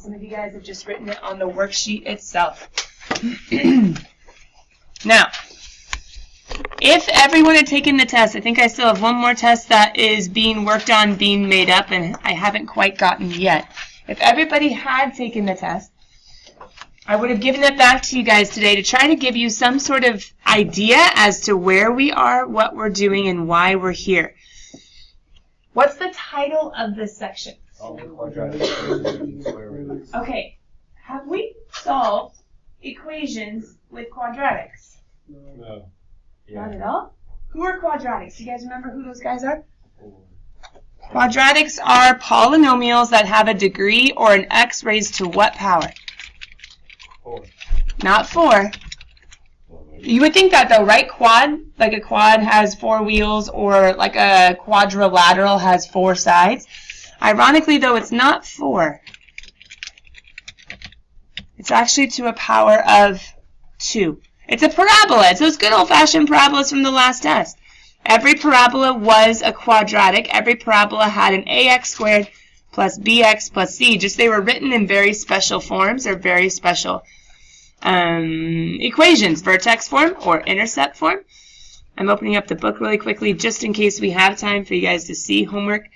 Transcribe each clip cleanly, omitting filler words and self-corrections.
Some of you guys have just written it on the worksheet itself. Now, if everyone had taken the test, I think I still have one more test that is being worked on, being made up, and I haven't quite gotten yet. If everybody had taken the test, I would have given it back to you guys today to try to give you some sort of idea as to where we are, what we're doing, and why we're here. What's the title of this section? Okay, have we solved equations with quadratics? No. Not at all? Who are quadratics? You guys remember who those guys are? Quadratics are polynomials that have a degree or an x raised to what power? 4. Not 4. You would think that though, right? Quad, like a quad has 4 wheels, or like a quadrilateral has 4 sides. Ironically though, it's not 4. It's actually to a power of 2. It's a parabola. It's those good old-fashioned parabolas from the last test. Every parabola was a quadratic. Every parabola had an ax squared plus bx plus c. Just they were written in very special forms or very special equations, vertex form or intercept form. I'm opening up the book really quickly just in case we have time for you guys to see homework.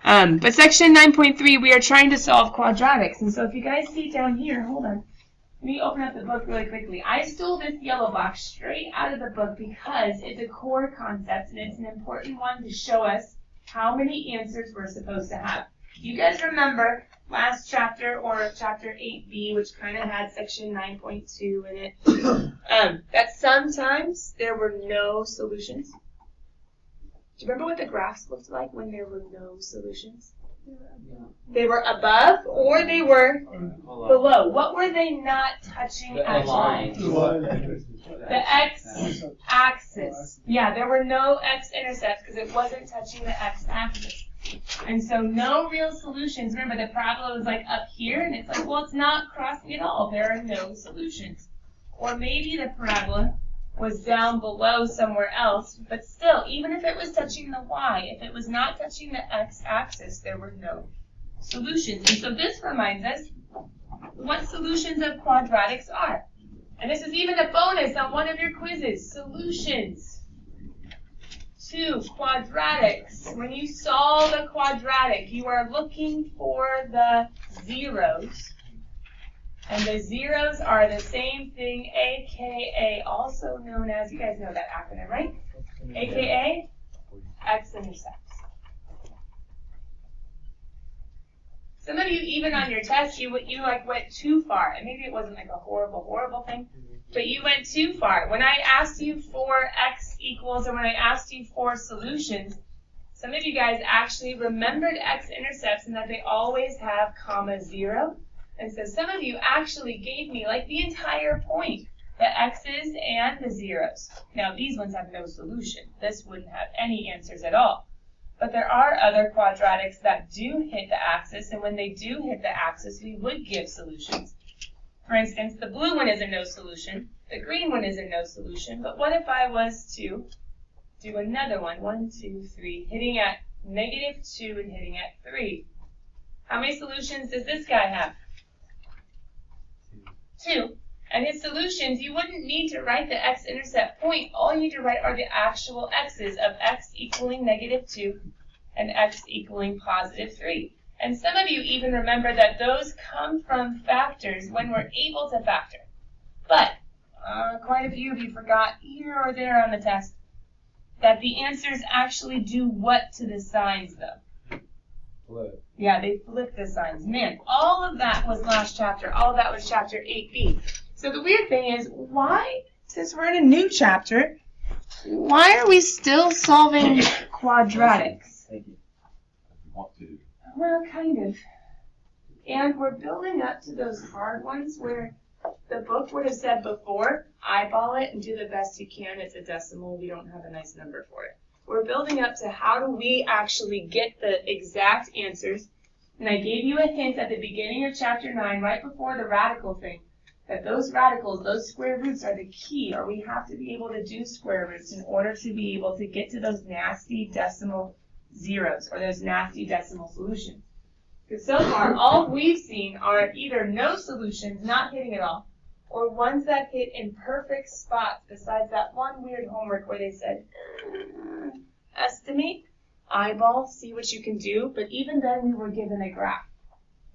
But section 9.3, we are trying to solve quadratics. And so if you guys see down here, hold on. Let me open up the book really quickly. I stole this yellow box straight out of the book because it's a core concept and it's an important one to show us how many answers we're supposed to have. Do you guys remember last chapter, or chapter 8b, which kind of had section 9.2 in it, that sometimes there were no solutions? Do you remember what the graphs looked like when there were no solutions? They were above or they were below. What were they not touching at all? The x-axis. Yeah, there were no x-intercepts because it wasn't touching the x-axis. And so no real solutions. Remember, the parabola was like up here, and it's like, well, it's not crossing at all. There are no solutions. Or maybe the parabola was down below somewhere else, but still, even if it was touching the y, if it was not touching the x-axis, there were no solutions. And so this reminds us what solutions of quadratics are. And this is even a bonus on one of your quizzes, solutions to quadratics. When you solve a quadratic, you are looking for the zeros. And the zeros are the same thing, aka, also known as, you guys know that acronym, right? Aka, x-intercepts. Some of you, even on your test, you like went too far. And maybe it wasn't like a horrible thing, but you went too far. When I asked you for x equals, or when I asked you for solutions, some of you guys actually remembered x-intercepts and that they always have comma 0. And so some of you actually gave me like the entire point, the x's and the zeros. Now these ones have no solution. This wouldn't have any answers at all. But there are other quadratics that do hit the axis, and when they do hit the axis, we would give solutions. For instance, the blue one is a no solution, the green one is a no solution, but what if I was to do another one, 1, 2, 3, hitting at -2 and hitting at 3? How many solutions does this guy have? 2. And his solutions, you wouldn't need to write the x-intercept point. All you need to write are the actual x's of x equaling -2 and x equaling +3. And some of you even remember that those come from factors when we're able to factor. But quite a few of you forgot here or there on the test that the answers actually do what to the signs, though? Flip. Yeah, they flip the signs. Man, all of that was last chapter. All of that was chapter 8b. So the weird thing is, why, since we're in a new chapter, why are we still solving quadratics? Thank you. Want to. Well, kind of. And we're building up to those hard ones where the book would have said before, eyeball it and do the best you can. It's a decimal. We don't have a nice number for it. We're building up to how do we actually get the exact answers. And I gave you a hint at the beginning of chapter 9, right before the radical thing, that those radicals, those square roots are the key, or we have to be able to do square roots in order to be able to get to those nasty decimal zeros, or those nasty decimal solutions. Because so far, all we've seen are either no solutions, not hitting at all, or ones that hit in perfect spots, besides that one weird homework where they said, estimate, eyeball, see what you can do, but even then we were given a graph.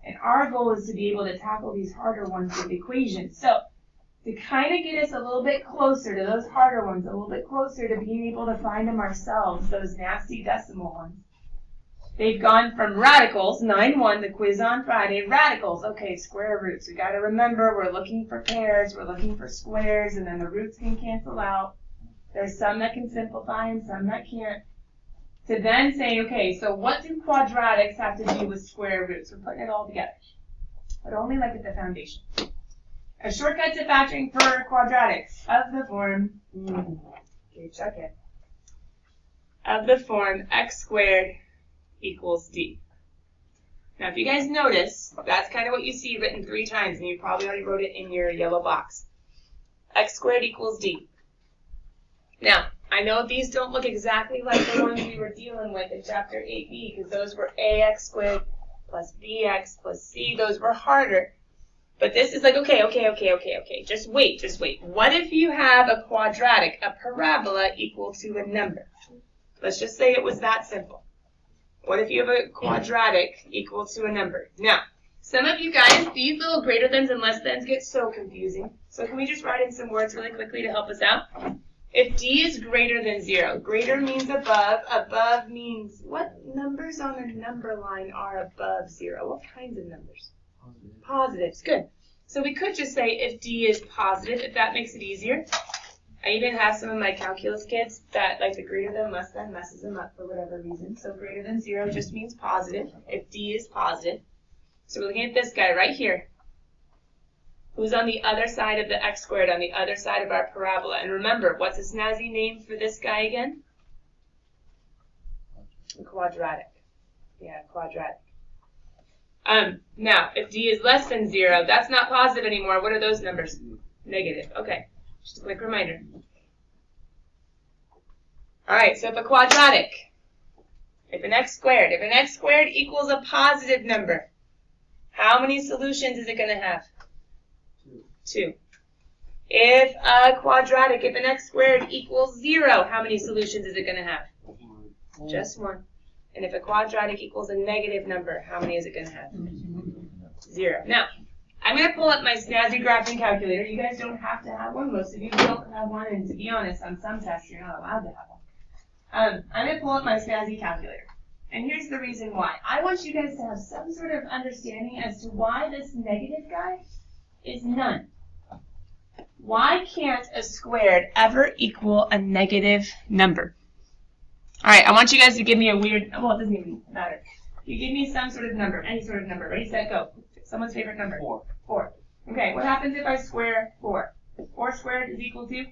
And our goal is to be able to tackle these harder ones with equations. So, to kind of get us a little bit closer to those harder ones, a little bit closer to being able to find them ourselves, those nasty decimal ones, they've gone from radicals, 9-1, the quiz on Friday, radicals, okay, square roots. We got to remember we're looking for pairs, we're looking for squares, and then the roots can cancel out. There's some that can simplify and some that can't. To then say, okay, so what do quadratics have to do with square roots? We're putting it all together, but only like at the foundation. A shortcut to factoring for quadratics of the form, okay, check it, of the form x squared equals d. Now, if you guys notice, that's kind of what you see written 3 times, and you probably already wrote it in your yellow box. X squared equals d. Now, I know these don't look exactly like the ones we were dealing with in chapter 8b, because those were ax squared plus bx plus c. Those were harder. But this is like, okay. Just wait. What if you have a quadratic, a parabola equal to a number? Let's just say it was that simple. What if you have a quadratic equal to a number? Now, some of you guys, these little greater thans and less thans get so confusing. So can we just write in some words really quickly to help us out? If d is greater than 0, greater means above, above means what numbers on the number line are above 0? What kinds of numbers? Positives, good. So we could just say if d is positive, if that makes it easier. I even have some of my calculus kids that like the greater than less than messes them up for whatever reason. So greater than 0 just means positive, if d is positive. So we're looking at this guy right here, who's on the other side of the x squared, on the other side of our parabola. And remember, what's a snazzy name for this guy again? Quadratic. Yeah, quadratic. Now, if d is less than 0, that's not positive anymore. What are those numbers? Negative. Okay, just a quick reminder. All right, so if a quadratic, if an x squared equals a positive number, how many solutions is it going to have? 2. If a quadratic, if an x squared equals 0, how many solutions is it going to have? Just 1. And if a quadratic equals a negative number, how many is it going to have? 0. Now, I'm going to pull up my snazzy graphing calculator. You guys don't have to have one. Most of you don't have one. And to be honest, on some tests, you're not allowed to have one. I'm going to pull up my snazzy calculator. And here's the reason why. I want you guys to have some sort of understanding as to why this negative guy is none. Why can't a squared ever equal a negative number? All right, I want you guys to give me a weird, well, it doesn't even matter. You give me some sort of number, any sort of number. Ready, set, go. Someone's favorite number. 4. 4. Okay, what happens if I square 4? 4 squared is equal to?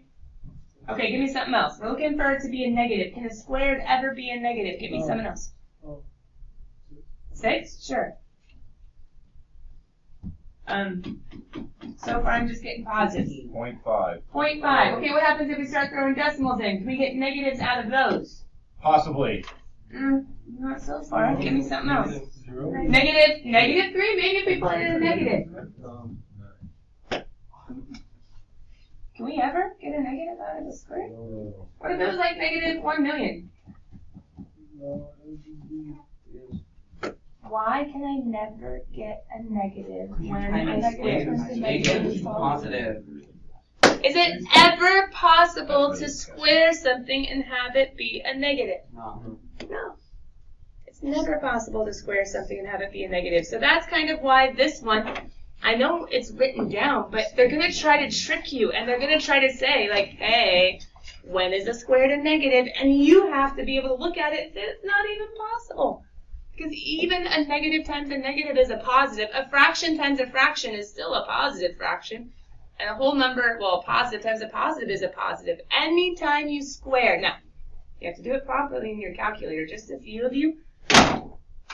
Okay, give me something else. We're looking for it to be a negative. Can a squared ever be a negative? Give me something else. 6? Sure. So far I'm just getting positives. 0.5. 0.5. Okay, what happens if we start throwing decimals in? Can we get negatives out of those? Possibly. Not so far. Give me something else. -0. Negative 3? Maybe if we put it in a negative. Can we ever get a negative out of a square? What if it was like negative 1 million? Why can I never get a negative when a negative is positive? Is it ever possible to square something and have it be a negative? No. No. It's never possible to square something and have it be a negative. So that's kind of why this one, I know it's written down, but they're going to try to trick you, and they're going to try to say, like, hey, when is a squared a negative? And you have to be able to look at it and say it's not even possible. Because even a negative times a negative is a positive. A fraction times a fraction is still a positive fraction. And a whole number, well, a positive times a positive is a positive. Anytime you square. Now, you have to do it properly in your calculator. Just a few of you,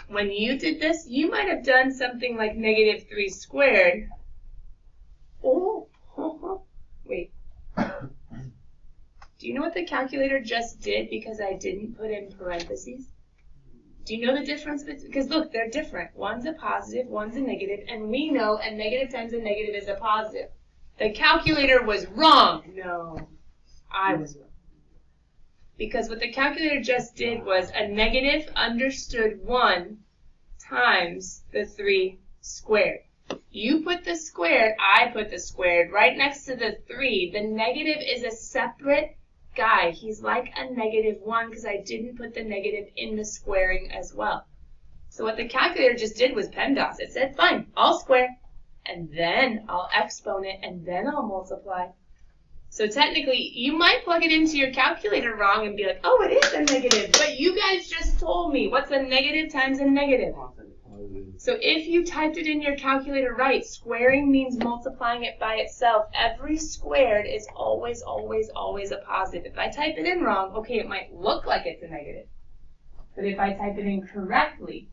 when you did this, you might have done something like negative 3 squared. Oh, wait. Do you know what the calculator just did because I didn't put in parentheses? Do you know the difference? Because look, they're different. One's a positive, one's a negative, and we know a negative times a negative is a positive. The calculator was wrong. No, I was wrong. Because what the calculator just did was a negative understood 1 times the 3 squared. You put the squared, I put the squared right next to the 3. The negative is a separate guy. He's like a -1 because I didn't put the negative in the squaring as well. So what the calculator just did was PEMDAS. It said, fine, I'll square, and then I'll exponent, and then I'll multiply. So technically, you might plug it into your calculator wrong and be like, oh, it is a negative. But you guys just told me what's a negative times a negative. So if you typed it in your calculator right, squaring means multiplying it by itself. Every squared is always, always, always a positive. If I type it in wrong, okay, it might look like it's a negative. But if I type it in correctly,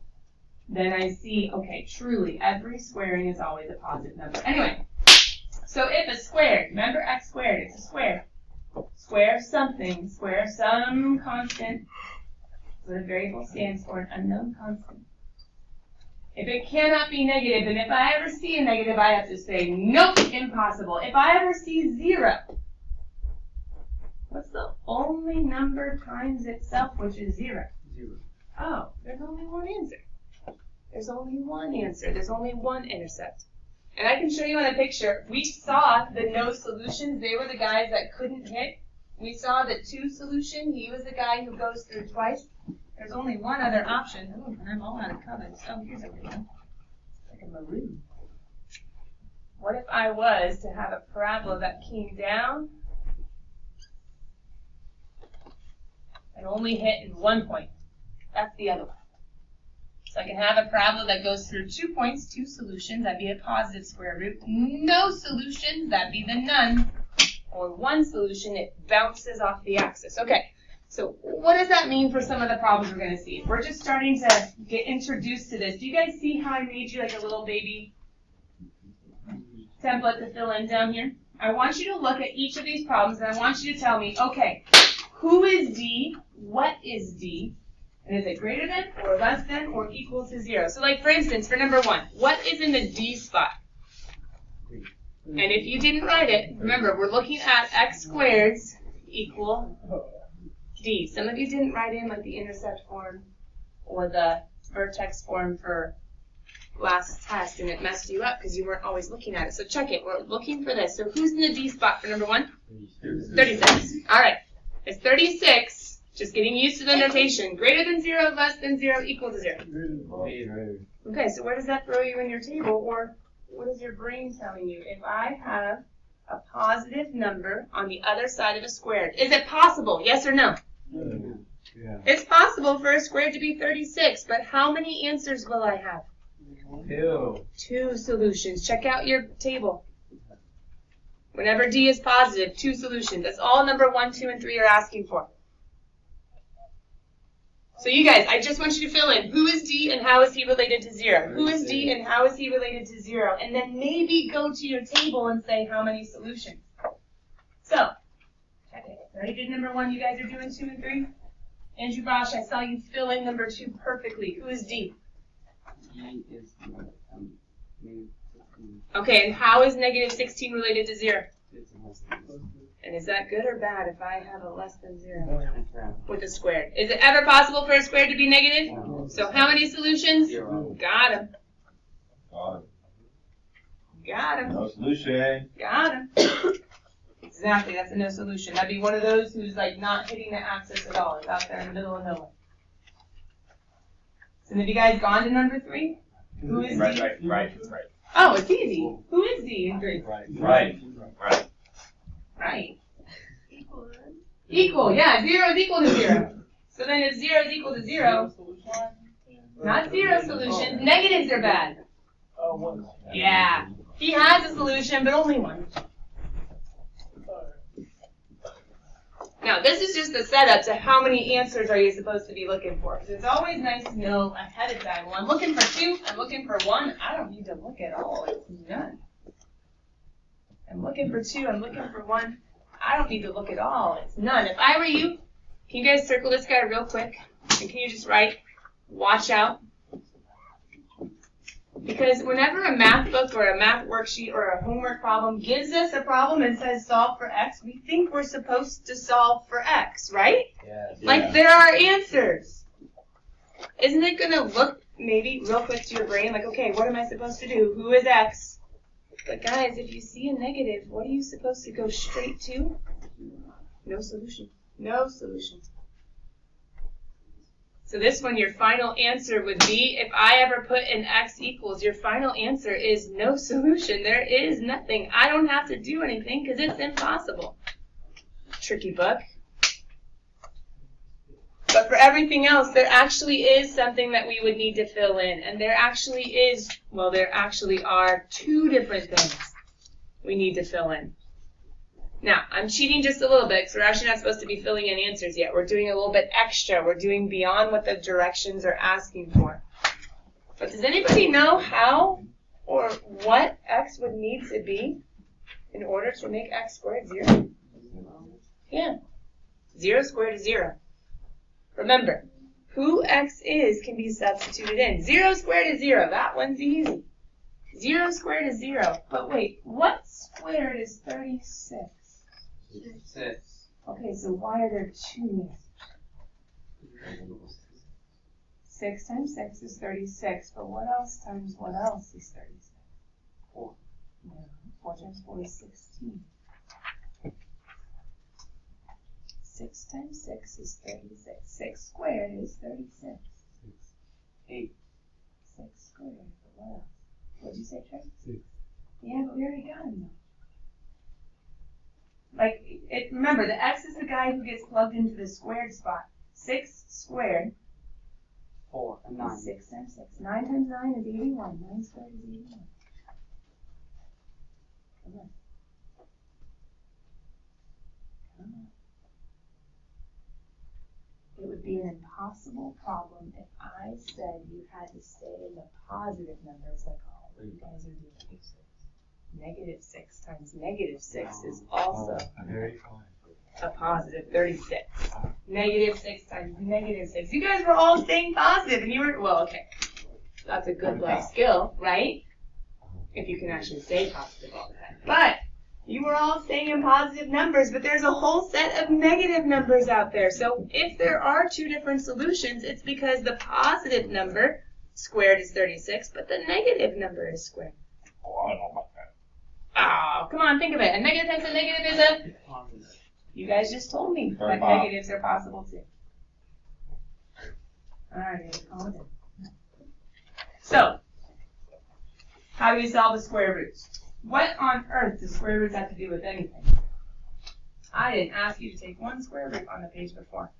then I see, okay, truly, every squaring is always a positive number. Anyway. So if a squared, remember x squared, it's a square. Square something, square some constant. What a variable stands for, an unknown constant. If it cannot be negative, then if I ever see a negative, I have to say, nope, impossible. If I ever see 0, what's the only number times itself, which is 0? 0. Oh, there's only one answer. There's only one answer. There's only one intercept. And I can show you on a picture. We saw the no solutions. They were the guys that couldn't hit. We saw the 2 solution. He was the guy who goes through twice. There's only one other option. Oh, and I'm all out of colors. Oh, here's a good one. Like a maroon. What if I was to have a parabola that came down and only hit in 1 point? That's the other one. So I can have a parabola that goes through 2 points, 2 solutions, that'd be a positive square root. No solutions, that'd be the none. Or 1 solution, it bounces off the axis. Okay, so what does that mean for some of the problems we're going to see? We're just starting to get introduced to this. Do you guys see how I made you like a little baby template to fill in down here? I want you to look at each of these problems, and I want you to tell me, okay, who is D? What is D? And is it greater than, or less than, or equal to 0? So like, for instance, for number 1, what is in the D spot? And if you didn't write it, remember, we're looking at x squareds equal D. Some of you didn't write in like the intercept form or the vertex form for last test, and it messed you up because you weren't always looking at it. So check it. We're looking for this. So who's in the D spot for number 1? 36. All right. It's 36. Just getting used to the notation. Greater than 0, less than 0, equal to 0. Okay, so where does that throw you in your table? Or what is your brain telling you? If I have a positive number on the other side of a squared, is it possible? Yes or no? Yeah. It's possible for a squared to be 36, but how many answers will I have? 2. 2 solutions. Check out your table. Whenever D is positive, 2 solutions. That's all number 1, 2, and 3 are asking for. So you guys, I just want you to fill in, who is D and how is he related to 0? Who is D and how is he related to 0? And then maybe go to your table and say how many solutions. So, ready to do number 1, you guys are doing 2 and 3? Andrew Bosch, I saw you fill in number 2 perfectly. Who is D? D is -16. Okay, and how is -16 related to 0? It's less than And is that good or bad if I have a less than 0 0. with a squared? Is it ever possible for a squared to be negative? No. So how many solutions? 0. Got him. God. Got him. No solution. Got him. Exactly, that's a no solution. That'd be one of those who's like not hitting the axis at all. It's out there in the middle of nowhere. So have you guys gone to number 3? Who is D? Right. Oh, it's easy. Who is D in 3? Right. Right. Equal, yeah, 0 is equal to 0. So then if 0 is equal to 0, not 0 solutions, negatives are bad. Yeah, he has a solution, but only one. Now, this is just the setup to how many answers are you supposed to be looking for. Because it's always nice to know ahead of time. Well, I'm looking for 2, I'm looking for 1. I don't need to look at all. It's none. I'm looking for 2, I'm looking for 1. I don't need to look at all. It's none. If I were you, can you guys circle this guy real quick? And can you just write watch out. Because whenever a math book or a math worksheet or a homework problem gives us a problem and says solve for x, we think we're supposed to solve for x, right? Yes. Like there are answers. Isn't it going to look maybe real quick to your brain like, okay, what am I supposed to do? Who is x? But guys, if you see a negative, what are you supposed to go straight to? No solution. No solution. So this one, your final answer would be, if I ever put in x equals, your final answer is no solution. There is nothing. I don't have to do anything because it's impossible. Tricky book. But for everything else, there actually is something that we would need to fill in. And there actually is, well, there actually are two different things we need to fill in. Now, I'm cheating just a little bit because we're actually not supposed to be filling in answers yet. We're doing a little bit extra. We're doing beyond what the directions are asking for. But does anybody know how or what x would need to be in order to make x squared 0? Yeah. 0 squared is 0. Remember, who x is can be substituted in. 0 squared is 0. That one's easy. 0 squared is 0. But wait, what squared is 36? 6. Okay, so why are there two? 6 times 6 is 36. But what else times what else is 36? 4. No, 4 times 4 is 16. 6 times 6 is 36. 6 squared is 36. 8. 6 squared. What else? What did you say, Trey? 6. Yeah, but we already got him, though. Like, remember, the x is the guy who gets plugged into the squared spot. 6 squared 4 and 9. is 6 times 6. 9 times 9 is 81. 9 squared is 81. Come on. Come on. It would be an impossible problem if I said you had to stay in the positive numbers like all of you guys are doing. -6 times -6 is also a positive 36. -6 times -6. You guys were all staying positive, and you were, well, okay. That's a good life skill, right? If you can actually stay positive all the time. But you were all staying in positive numbers, but there's a whole set of negative numbers out there. So if there are two different solutions, it's because the positive number squared is 36, but the negative number is squared. Oh, I don't know about that. Oh, come on, think of it. A negative times a negative is a... You guys just told me that negatives are possible too. All right, calm down. So, how do we solve the square roots? What on earth does square roots have to do with anything? I didn't ask you to take one square root on the page before.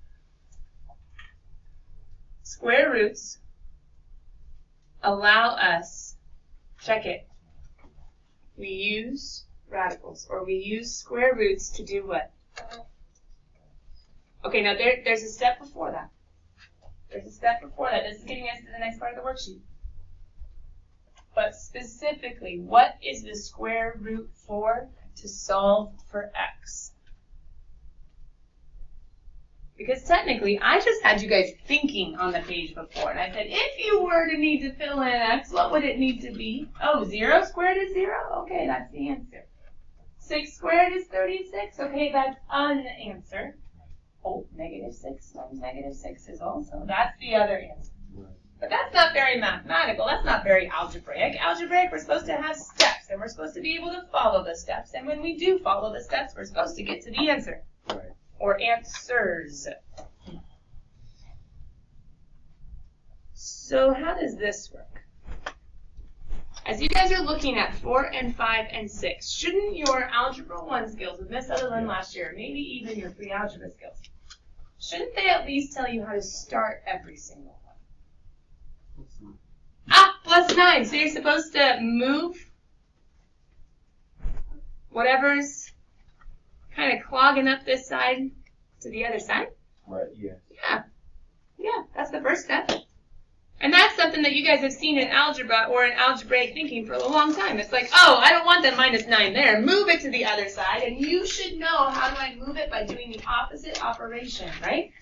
Square roots allow us, check it, we use radicals, or we use square roots to do what? Okay, now there's a step before that. There's a step before that. This is getting us to the next part of the worksheet. But specifically, what is the square root for? To solve for x. Because technically, I just had you guys thinking on the page before. And I said, if you were to need to fill in x, what would it need to be? Oh, 0 squared is 0? Okay, that's the answer. 6 squared is 36? Okay, that's an answer. Oh, -6 times -6 is also. That's the other answer. But that's not very mathematical. That's not very algebraic. Algebraic, we're supposed to have steps, and we're supposed to be able to follow the steps. And when we do follow the steps, we're supposed to get to the answer. Right. Or answers. So how does this work? As you guys are looking at 4 and 5 and 6, shouldn't your Algebra 1 skills with Miss Sutherland last year, maybe even your pre-algebra skills, shouldn't they at least tell you how to start every single one? +9. So you're supposed to move whatever's kind of clogging up this side to the other side? Right, yeah. Yeah, that's the first step. And that's something that you guys have seen in algebra or in algebraic thinking for a long time. It's like, oh, I don't want that -9 there. Move it to the other side, and you should know how do I move it by doing the opposite operation, right?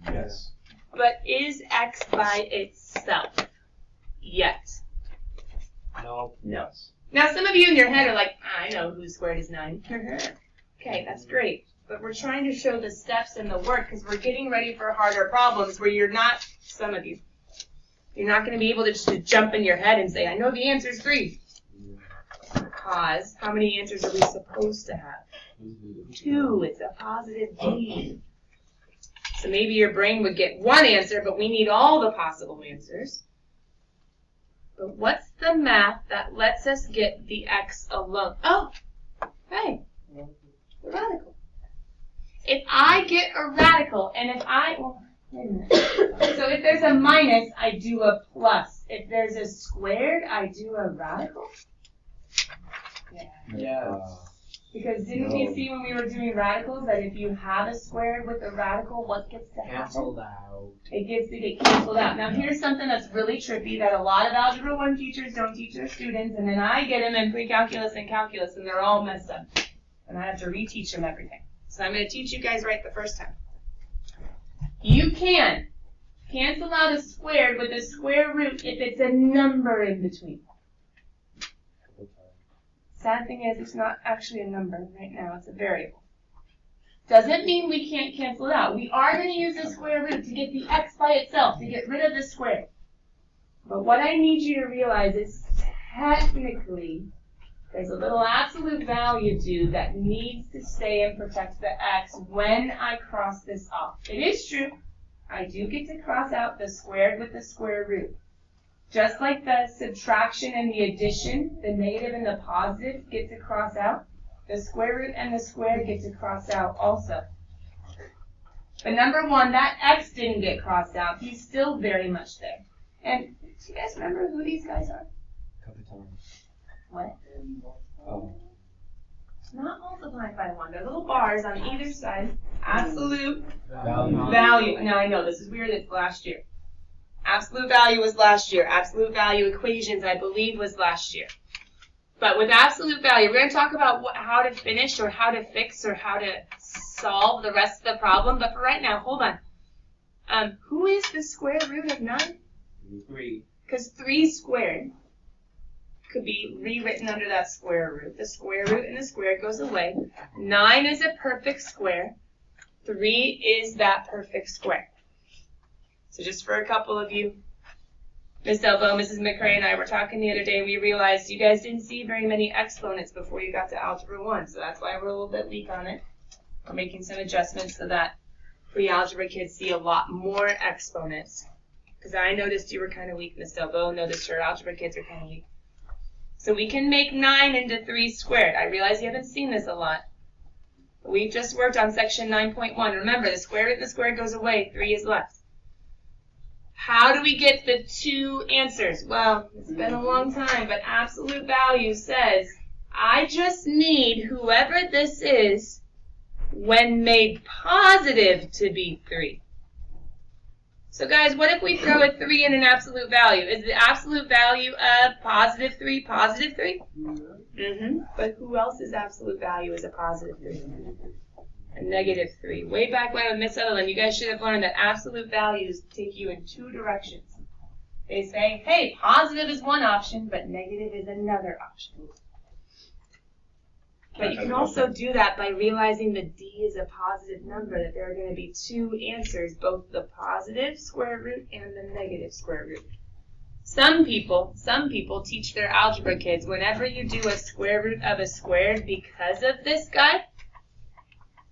Yes. But is x by itself? Yet. No. No. Now, some of you in your head are like, I know who squared is 9. Okay, that's great. But we're trying to show the steps and the work because we're getting ready for harder problems where you're not, some of you, you're not going to be able to just jump in your head and say, I know the answer is 3. Because how many answers are we supposed to have? 2. It's a positive D. So maybe your brain would get 1 answer, but we need all the possible answers. But what's the math that lets us get the x alone? Oh, hey, the radical. If I get a radical, and if I, well, wait a minute. So if there's a minus, I do a plus. If there's a squared, I do a radical? Yeah. Yeah. Because didn't we see when we were doing radicals that if you have a squared with a radical, what gets to happen? Canceled out. It gets to get canceled out. Now here's something that's really trippy that a lot of Algebra 1 teachers don't teach their students, and then I get them in pre-calculus and calculus, and they're all messed up. And I have to reteach them everything. So I'm going to teach you guys right the first time. You can cancel out a squared with a square root if it's a number in between. Sad thing is, it's not actually a number right now. It's a variable. Doesn't mean we can't cancel it out. We are going to use the square root to get the x by itself, to get rid of the square. But what I need you to realize is technically, there's a little absolute value due that needs to stay and protect the x when I cross this off. It is true. I do get to cross out the squared with the square root. Just like the subtraction and the addition, the negative and the positive get to cross out, the square root and the square get to cross out also. But number 1, that x didn't get crossed out. He's still very much there. And do you guys remember who these guys are? What? Oh. Not multiplied by 1. They're little bars on either side. Absolute Value. value. Now I know this is weird. It's last year. Absolute value was last year. Absolute value equations, I believe, was last year. But with absolute value, we're going to talk about how to finish or how to fix or how to solve the rest of the problem. But for right now, hold on. Who is the square root of 9? 3. Because 3 squared could be rewritten under that square root. The square root and the square goes away. 9 is a perfect square. 3 is that perfect square. So just for a couple of you, Miss Elbow, Mrs. McCrae, and I were talking the other day, we realized you guys didn't see very many exponents before you got to Algebra 1, so that's why we're a little bit weak on it. We're making some adjustments so that pre-algebra kids see a lot more exponents. Because I noticed you were kind of weak, Miss Elbow, noticed your algebra kids are kind of weak. So we can make 9 into 3 squared. I realize you haven't seen this a lot. But we've just worked on section 9.1. Remember, the square root and the square goes away. 3 is left. How do we get the 2 answers? Well, it's been a long time, but absolute value says, I just need whoever this is when made positive to be 3. So guys, what if we throw a 3 in an absolute value? Is the absolute value of positive 3 positive 3? But who else's absolute value is a positive 3? A negative 3. Way back when with Miss Sutherland, you guys should have learned that absolute values take you in 2 directions. They say, hey, positive is one option, but negative is another option. But you can also do that by realizing that D is a positive number, that there are going to be 2 answers, both the positive square root and the negative square root. Some people teach their algebra kids, whenever you do a square root of a squared because of this guy,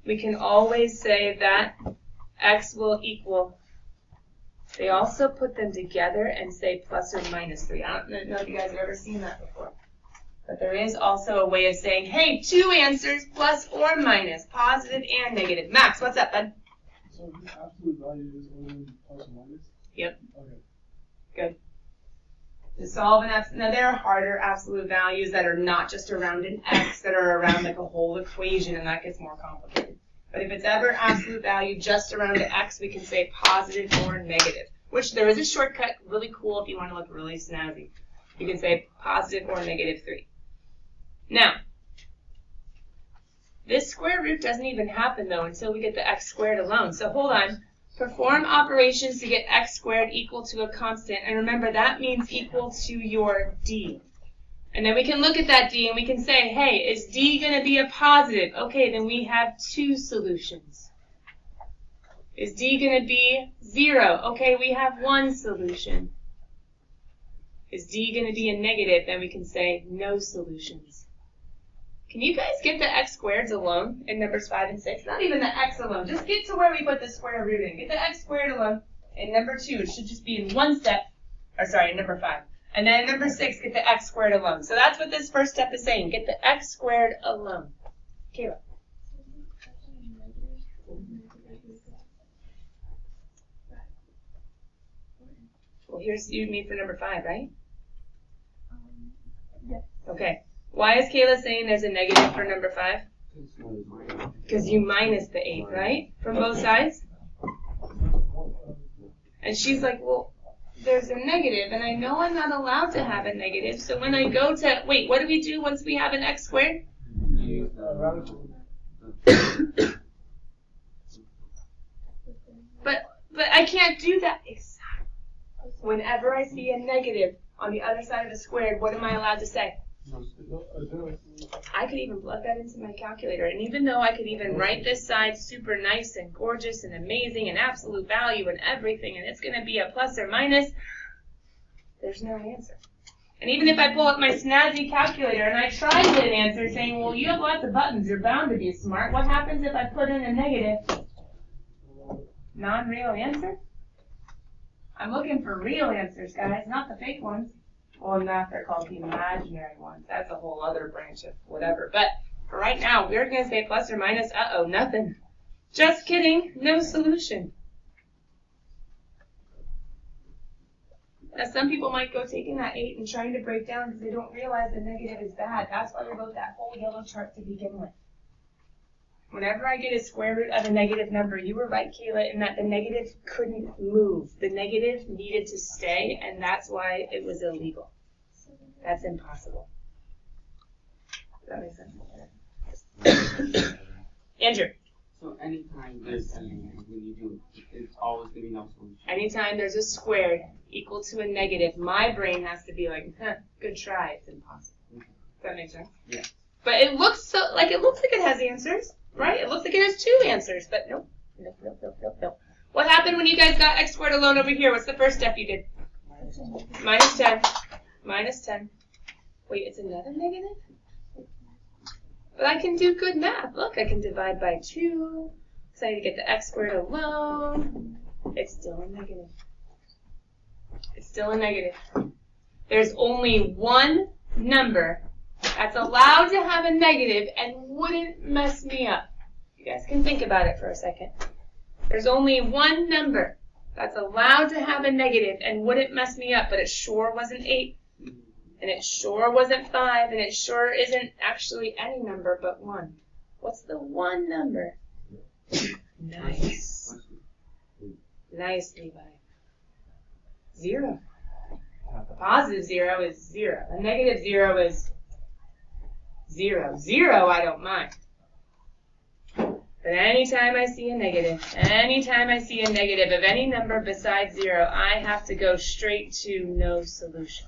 we can always say that x will equal. They also put them together and say plus or minus 3. I don't know if you guys have ever seen that before. But there is also a way of saying, hey, 2 answers, plus or minus, positive and negative. Max, what's up, bud? So the absolute value is only plus or minus? Yep. Okay. Good. To solve an absolute, now there are harder absolute values that are not just around an x, that are around like a whole equation, and that gets more complicated. But if it's ever absolute value just around the x, we can say positive or negative, which there is a shortcut, really cool if you want to look really snazzy. You can say positive or negative 3. Now, this square root doesn't even happen, though, until we get the x squared alone. So hold on. Perform operations to get x squared equal to a constant. And remember, that means equal to your d. And then we can look at that d and we can say, hey, is d going to be a positive? Okay, then we have two solutions. Is d going to be 0? Okay, we have one solution. Is d going to be a negative? Then we can say no solutions. Can you guys get the x squareds alone in numbers 5 and 6? Not even the x alone. Just get to where we put the square root in. Get the x squared alone. In number 2, it should just be in one step. Or sorry, in number 5. And then in number 6, get the x squared alone. So that's what this first step is saying. Get the x squared alone. Kayla. Well, here's you me for number 5, right? Yes. Okay. Why is Kayla saying there's a negative for number 5? Because you minus the 8, right? From both sides? And she's like, well, there's a negative, and I know I'm not allowed to have a negative, so when I go to, wait, what do we do once we have an x squared? But I can't do that. Exactly. Whenever I see a negative on the other side of the squared, what am I allowed to say? I could even plug that into my calculator, and even though I could even write this side super nice and gorgeous and amazing and absolute value and everything, and it's going to be a plus or minus, there's no answer. And even if I pull up my snazzy calculator and I try to get an answer saying, well, you have lots of buttons, you're bound to be smart, what happens if I put in a negative? Non-real answer? I'm looking for real answers, guys, not the fake ones. Well, in math, they're called the imaginary ones. That's a whole other branch of whatever. But for right now, we're going to say plus or minus. Uh-oh, nothing. Just kidding. No solution. Now, some people might go taking that 8 and trying to break down because they don't realize the negative is bad. That's why we wrote that whole yellow chart to begin with. Whenever I get a square root of a negative number, you were right, Kayla, in that the negative couldn't move. The negative needed to stay, and that's why it was illegal. That's impossible. Does that make sense? Andrew. So anytime there's a when you do, it's always going to be no solution. Anytime there's a squared equal to a negative, my brain has to be like, huh, good try, it's impossible. Does that make sense? Yeah. But it looks like it has answers. Right? It looks like it has 2 answers, but nope. Nope. What happened when you guys got x squared alone over here? What's the first step you did? Minus 10. Minus 10. Wait, it's another negative? But I can do good math. Look, I can divide by 2. So I need to get the x squared alone. It's still a negative. It's still a negative. There's only one number that's allowed to have a negative and wouldn't mess me up. You guys can think about it for a second. There's only one number that's allowed to have a negative and wouldn't mess me up, but it sure wasn't 8, and it sure wasn't 5, and it sure isn't actually any number but 1. What's the one number? Nice. Nice, Levi. 0. A positive 0 is 0. A negative 0 is 0. 0, I don't mind. But anytime I see a negative of any number besides 0, I have to go straight to no solution.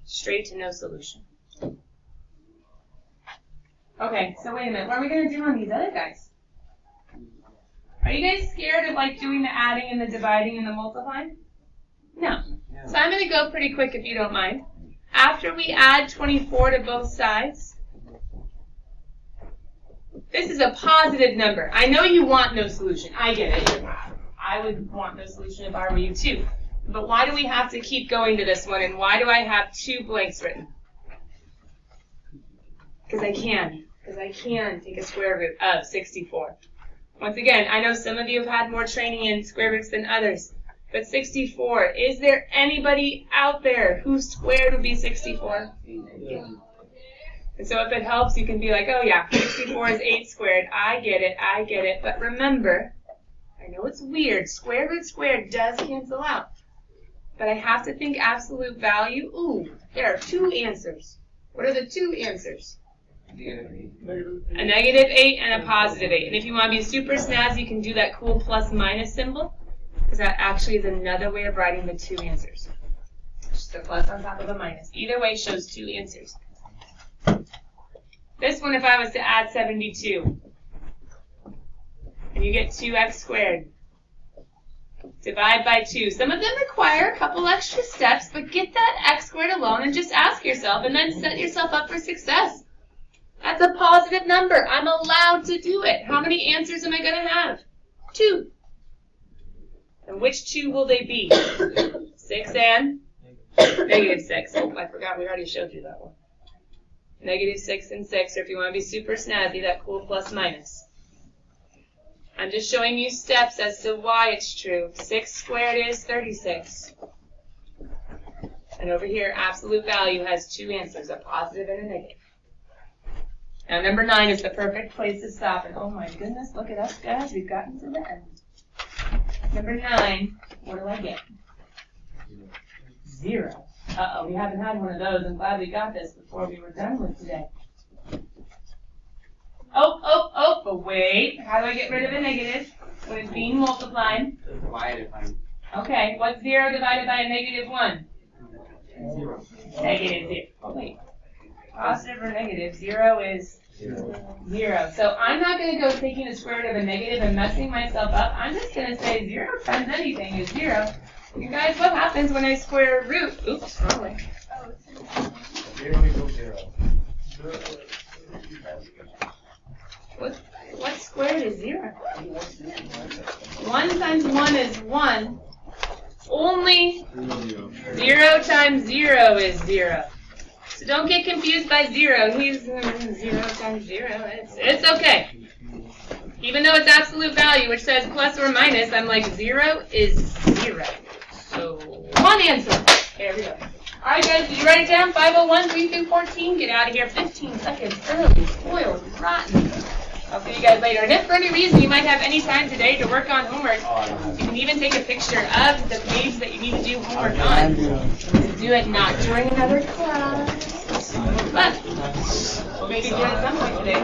Straight to no solution. Okay, so wait a minute. What are we going to do on these other guys? Are you guys scared of like doing the adding and the dividing and the multiplying? No. So I'm going to go pretty quick if you don't mind. After we add 24 to both sides, this is a positive number. I know you want no solution. I get it. I would want no solution if I were you too. But why do we have to keep going to this one, and why do I have 2 blanks written? Because I can. Because I can take a square root of 64. Once again, I know some of you have had more training in square roots than others. But 64, is there anybody out there whose squared would be 64? And so if it helps, you can be like, oh yeah, 64 is 8 squared. I get it. But remember, I know it's weird. Square root squared does cancel out. But I have to think absolute value. Ooh, there are 2 answers. What are the 2 answers? A -8 and a +8. And if you want to be super snazzy, you can do that cool plus-minus symbol, because that actually is another way of writing the two answers. Just a plus on top of a minus. Either way shows two answers. This one, if I was to add 72, and you get 2x squared, divide by 2. Some of them require a couple extra steps, but get that x squared alone and just ask yourself, and then set yourself up for success. That's a positive number. I'm allowed to do it. How many answers am I going to have? 2. And which 2 will they be? 6 and -6. Oh, I forgot. We already showed you that one. -6 and 6, or if you want to be super snazzy, that cool plus-minus. I'm just showing you steps as to why it's true. 6 squared is 36. And over here, absolute value has 2 answers, a positive and a negative. Now, number 9 is the perfect place to stop. And oh my goodness, look at us, guys. We've gotten to the end. Number 9, what do I get? 0. Uh-oh, we haven't had one of those. I'm glad we got this before we were done with today. Oh, but wait. How do I get rid of a negative when it's being multiplied? Divided by Okay, what's 0 divided by a -1? 0. -0. Oh, wait. Positive or negative? 0 is 0. So I'm not going to go taking the square root of a negative and messing myself up. I'm just going to say 0 times anything is 0. You guys, what happens when I square a root? Oops, wrong way. 0 equals 0. What squared is 0? 1 times 1 is 1. Only 0 times 0 is 0. So don't get confused by 0. He's 0 times 0. It's okay. Even though it's absolute value, which says plus or minus, I'm like 0 is 0. So one answer. There we go. All right, guys, did you write it down? 501, 3 through 14. Get out of here 15 seconds early. Spoiled, rotten. I'll see you guys later. And if for any reason you might have any time today to work on homework, you can even take a picture of the page that you need to do homework on. Do it not during another class, but maybe do it at some point today.